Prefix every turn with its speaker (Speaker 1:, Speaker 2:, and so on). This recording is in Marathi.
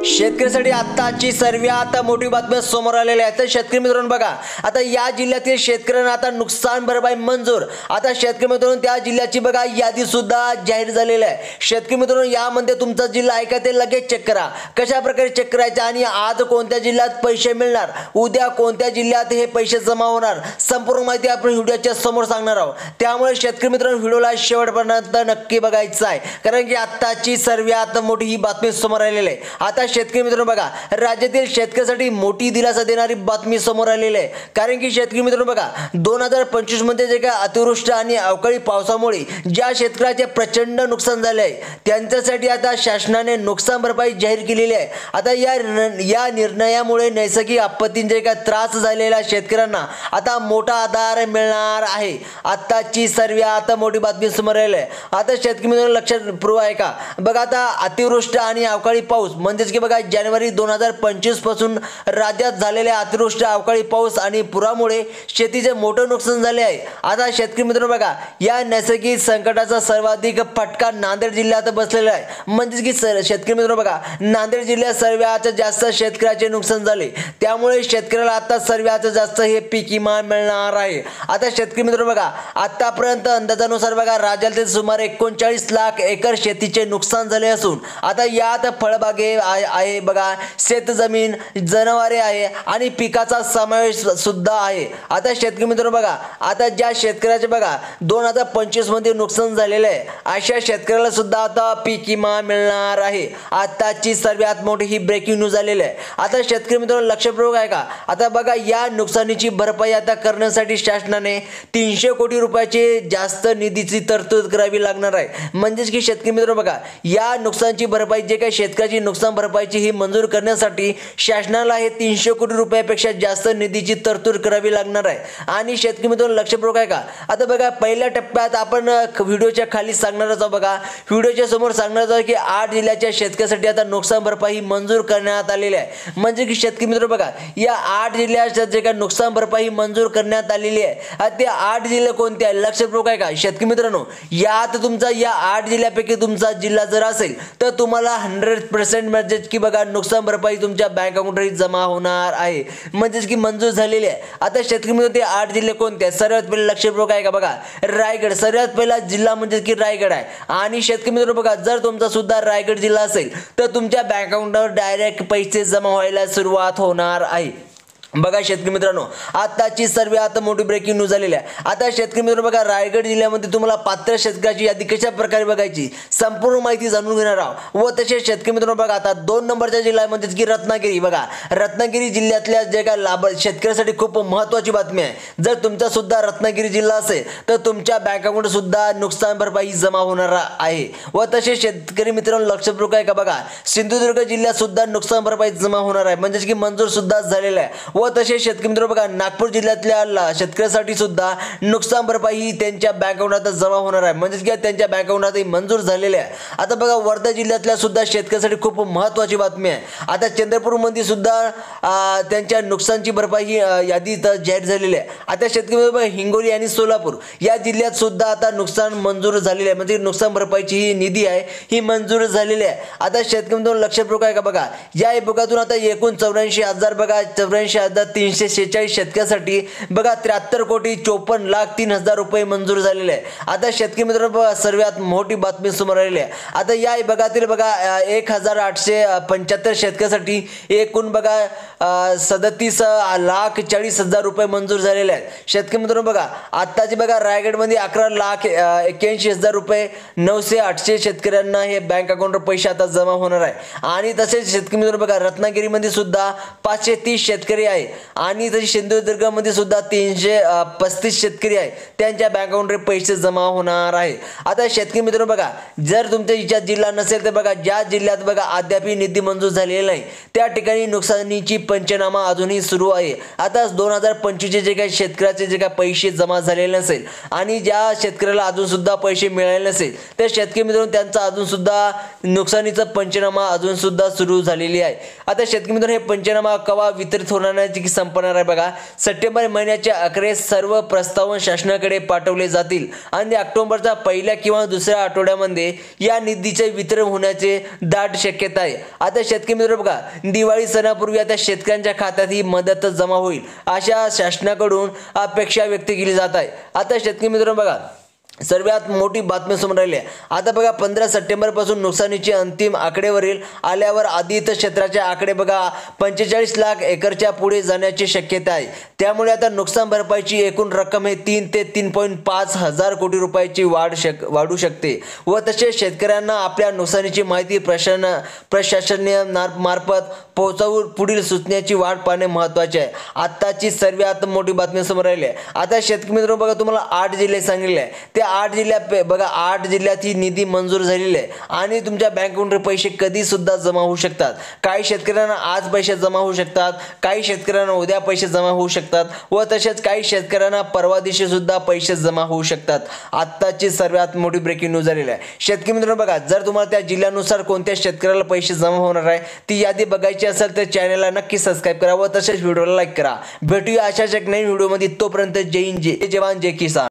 Speaker 1: शेतकऱ्यांसाठी आत्ताची सर्वात मोठी बातमी समोर आलेली आहे। तर शेतकरी मित्रांनो बघा, आता या जिल्ह्यातील शेतकऱ्यांना आता नुकसान भरपाई मंजूर। आता शेतकरी मित्रांनो त्या जिल्ह्याची बघा यादी सुद्धा जाहीर झालेली आहे। शेतकरी मित्रांनो यामध्ये तुमचा जिल्हा आहे का ते लगेच चेक करा। कशा प्रकारे चेक करायचे आणि आज कोणत्या जिल्ह्यात पैसे मिळणार, उद्या कोणत्या जिल्ह्यात हे पैसे जमा होणार, संपूर्ण माहिती आपण व्हिडिओच्या समोर सांगणार आहोत। त्यामुळे शेतकरी मित्रांनो व्हिडिओला शेवटपर्यंत नक्की बघायचं आहे, कारण की आत्ताची सर्वात मोठी ही बातमी समोर आलेली आहे। आता शेतकरी मित्रांनो बघा, राज्यातील शेतकऱ्यांसाठी मोठी दिलासा देणारी बातमी समोर आलेली आहे। कारण की शेतकरी मित्रांनो बघा, 2025 मध्ये जे काय अतिवृष्टी आणि अवकाळी पावसामुळे ज्या शेतकऱ्याचे प्रचंड नुकसान झाले आहे त्यांच्यासाठी आता शासनाने नुकसान भरपाई जाहीर केलेली आहे। आता या निर्णयामुळे नैसर्गिक आपत्तींचे काय त्रास झालेल्या शेतकऱ्यांना आता मोठा आधार मिळणार आहे। आताची सर्वात मोठी बातमी समोर आलेली आहे। आता शेतकरी मित्रांनो लक्षात पूर्व आहे का बघा, आता अतिवृष्टी आणि अवकाळी पाऊस म्हणजेच की बघा जानेवारी 2025 पासून राज्यात झालेल्या अतिवृष्टी अवकाळी पाऊस आणि पुरामुळे शेतीचे मोठे नुकसान झाले आहे। आता शेतकरी मित्रांनो बघा, या नैसर्गिक संकटाचा सर्वाधिक फटका नांदेड जिल्ह्यात बसलेला आहे। म्हणजेच की शेतकरी मित्रांनो बघा, नांदेड जिल्ह्यात सर्वात जास्त शेतकऱ्याचे नुकसान झाले, त्यामुळे शेतकऱ्याला आता सर्वात जास्त हे पीक विमा मिळणार आहे। आता शेतकरी मित्रांनो बघा, आतापर्यंत अंदाजानुसार बघा राज्यातील सुमारे 39 लाख एकर शेतीचे नुकसान झाले असून आता यात फळबागे आहे बघा, शेतजमीन, जनावरे आहे आणि पिकाचा समावेश सुद्धा आहे। आता शेतकरी मित्रांनो बघा, आता ज्या शेतकऱ्याचे बघा 2025 मध्ये नुकसान झालेले आहे अशा शेतकऱ्याला सुद्धा आता पीक विमा मिळणार आहे। आताची सर्वात मोठी ही ब्रेकिंग न्यूज आलेली आहे। आता शेतकरी मित्रांनो लक्षपूर्वक आहे का, आता बघा या नुकसानीची भरपाई आता करण्यासाठी शासनाने 300 कोटी रुपयाची जास्त निधीची तरतूद करावी लागणार आहे। म्हणजेच की शेतकरी मित्रांनो बघा, या नुकसानीची भरपाई जे काही शेतकऱ्याची नुकसान भरपाईची ही मंजूर करण्यासाठी शासनाला हे 300 कोटी रुपयापेक्षा जास्त निधीची तरतूद करावी लागणार आहे। आणि शेतकरी मित्रांनो लक्षपूर्वक आहे का, आता बघा पहिल्या टप्प्यात आपण व्हिडिओच्या खाली सांगणार आहोत बघा, व्हिडिओच्या समोर सांगणार आहोत की 8 जिल्ह्याच्या शेतकऱ्यांसाठी आता नुकसान भरपाई मंजूर करण्यात आलेली आहे। म्हणजे की शेतकरी मित्रांनो बघा, या 8 जिल्ह्याच्या जे काही नुकसान भरपाई मंजूर करण्यात आलेली आहे ते 8 जिल्हे कोणते आहे लक्षपूर्वक आहे का शेतकरी मित्रांनो, यात तुमचा या 8 जिल्ह्यापैकी तुमचा जिल्हा जर असेल तर तुम्हाला 100% म्हणजे की बघा नुकसान भरपाई तुमच्या बँक अकाउंटवर जमा होणार आहे, म्हणजेच की मंजूर झालेली आहे। आता शेतकरी मित्रांनो ते 8 जिल्हे कोणते आहेत सर्वात पहिले लक्षपूर्वक आहे का बघा, रायगड सर्वात पहिला जिल्हा म्हणजे की रायगड आहे। आणि शेतकरी मित्रांनो बघा, जर तुमचा सुद्धा रायगड जिल्हा असेल तर तुमच्या बँक अकाउंटवर डायरेक्ट पैसे जमा व्हायला सुरुवात होणार आहे। बघा शेतकरी मित्रांनो, आताची सर्वात मोठी ब्रेकिंग न्यूज झालेली आहे। आता शेतकरी मित्रांनो बघा, रायगड जिल्ह्यामध्ये तुम्हाला पात्र शेतकऱ्याची यादी कशा प्रकारे बघायची संपूर्ण माहिती जाणून घेणार आहोत। व तसेच शेतकरी मित्रांनो बघा, आता 2 नंबरच्या जिल्हा म्हणजे की रत्नागिरी। बघा रत्नागिरी जिल्ह्यातल्या जे काय लाभ शेतकऱ्यासाठी खूप महत्त्वाची बातमी आहे। जर तुमचा सुद्धा रत्नागिरी जिल्हा असेल तर तुमच्या बँक अकाउंट सुद्धा नुकसान भरपाई जमा होणार आहे। व तसेच शेतकरी मित्रांनो लक्षपूर्वक आहे का बघा, सिंधुदुर्ग जिल्ह्यात सुद्धा नुकसान भरपाई जमा होणार आहे, म्हणजे की मंजूर सुद्धा झालेला आहे। व तसेच शेतकरी मित्रांनो बघा, नागपूर जिल्ह्यातल्या शेतकऱ्यासाठी सुद्धा नुकसान भरपाई ही त्यांच्या बँक अकाउंटात जमा होणार आहे, म्हणजे की त्यांच्या बँक अकाउंटात मंजूर झालेले आहे। आता बघा वर्धा जिल्ह्यातल्या सुद्धा शेतकऱ्यासाठी खूप महत्त्वाची बातमी आहे। आता चंद्रपूरमध्ये सुद्धा त्यांच्या नुकसानची भरपाई ही यादी जाहीर झालेली आहे। आता शेतकरी मित्रांनो हिंगोली आणि सोलापूर या जिल्ह्यात सुद्धा आता नुकसान मंजूर झालेले आहे, म्हणजे नुकसान भरपाईची ही निधी आहे ही मंजूर झालेली आहे। आता शेतकरी मित्रांनो लक्षपूर्वक आहे का बघा, या विभागातून आता एकूण 84,000 बघा 84,346 शेतकऱ्यांसाठी बघा 73,54,03,000 रुपये मंजूर झालेले आहे। आता शेतकरी मित्रांनो सर्वात मोठी बातमी समोर आलेली आहे। आता या विभागातील बघा 1,875 शेतकऱ्यांसाठी एकूण बघा 37,40,000 रुपये मंजूर झालेले आहेत। शेतकरी मित्रांनो बघा, आताची बघा रायगडमध्ये 11,81,000 रुपये 908 शेतकऱ्यांना हे बँक अकाउंटवर पैसे आता जमा होणार आहे। आणि तसेच शेतकरी मित्रांनो बघा, रत्नागिरीमध्ये सुद्धा 530 शेतकरी आहे आणि तसे सिंधुदुर्गमध्ये सुद्धा 335 शेतकरी आहे, त्यांच्या बँक अकाउंटवर पैसे जमा होणार आहे। आता शेतकरी मित्रांनो बघा, जर तुमच्या जिल्हा नसेल तर बघा, ज्या जिल्ह्यात बघा अद्याप निधी मंजूर झालेला नाही त्या ठिकाणी नुकसानीची पंचनामा अजूनही सुरू आहे। आता 2025 जे काही शेतकऱ्याचे जे काही पैसे जमा झालेले नसेल आणि ज्या शेतकऱ्याला अजून सुद्धा पैसे मिळाले नसेल तर शेतकरी मित्रांनो त्यांचा अजून सुद्धा नुकसानीचा पंचनामा अजून सुद्धा सुरू झालेली आहे। आता शेतकरी मित्रांनो हे पंचनामा केव्हा वितरित होणार तारखेची संपणार आहे बघा. सप्टेंबर महिन्याच्या अखेरीस सर्व प्रस्ताव शासनाकडे पाठवले जातील आणि ऑक्टोबरच्या पहिल्या किंवा दुसऱ्या आठवड्यामध्ये या निधीचे वितरण होण्याचे दाट शक्यता आहे. आता शेतकरी मित्र बघा, दिवाळी सणापूर्वी आता शेतकऱ्यांच्या खात्यात ही मदत जमा होईल अशा शासनाकडून अपेक्षा व्यक्त केली जात आहे. आता शेतकरी मित्र बघा, सर्वात मोठी बातमी समोर आली आहे. आता बघा 15 सप्टेंबर पासून नुकसानीचे अंतिम आकडेवरील आल्यावर आदित क्षेत्राचे आकडे बघा 45 लाख एकरच्या पुढे जाण्याची शक्यता आहे. त्यामुळे आता नुकसान भरपाईची एकूण रक्कम हे 3 ते 3.5 हजार कोटी रुपयाची वाढू शकते व तसेच शेतकऱ्यांना आपल्या नुकसानीची माहिती प्रशासनीय मार्फत पोहोचवून पुढील सूचनेची वाट पाहणे महत्त्वाचे आहे. आत्ताची सर्वात मोठी बातमी समोर आली आहे. आता शेतकरी मित्र बघा, तुम्हाला 8 जिल्हे सांगितले आहे. त्या 8 जिल्ह्यात बघा 8 जिल्ह्यात ही निधी मंजूर झालेली आहे आणि तुमच्या बँक अकाउंटवर पैसे कधी सुद्धा जमा होऊ शकतात. काही शेतकऱ्यांना आज पैसे जमा होऊ शकतात, काही शेतकऱ्यांना उद्या पैसे जमा होऊ शकतात व तसेच काही शेतकऱ्यांना परवा दिवशी सुद्धा पैसे जमा होऊ शकतात. आत्ताची सर्वात मोठी ब्रेकिंग न्यूज झालेली आहे. शेतकरी मित्रांनो बघा, जर तुम्हाला त्या जिल्ह्यानुसार कोणत्या शेतकऱ्याला पैसे जमा होणार आहे ती यादी बघायची असेल तर चॅनलला नक्की सबस्क्राईब करा व तसेच व्हिडिओला लाईक करा. भेटूया अशाच एक नवीन व्हिडिओमध्ये. तोपर्यंत जय हिंद, जय जवान, जय किसान.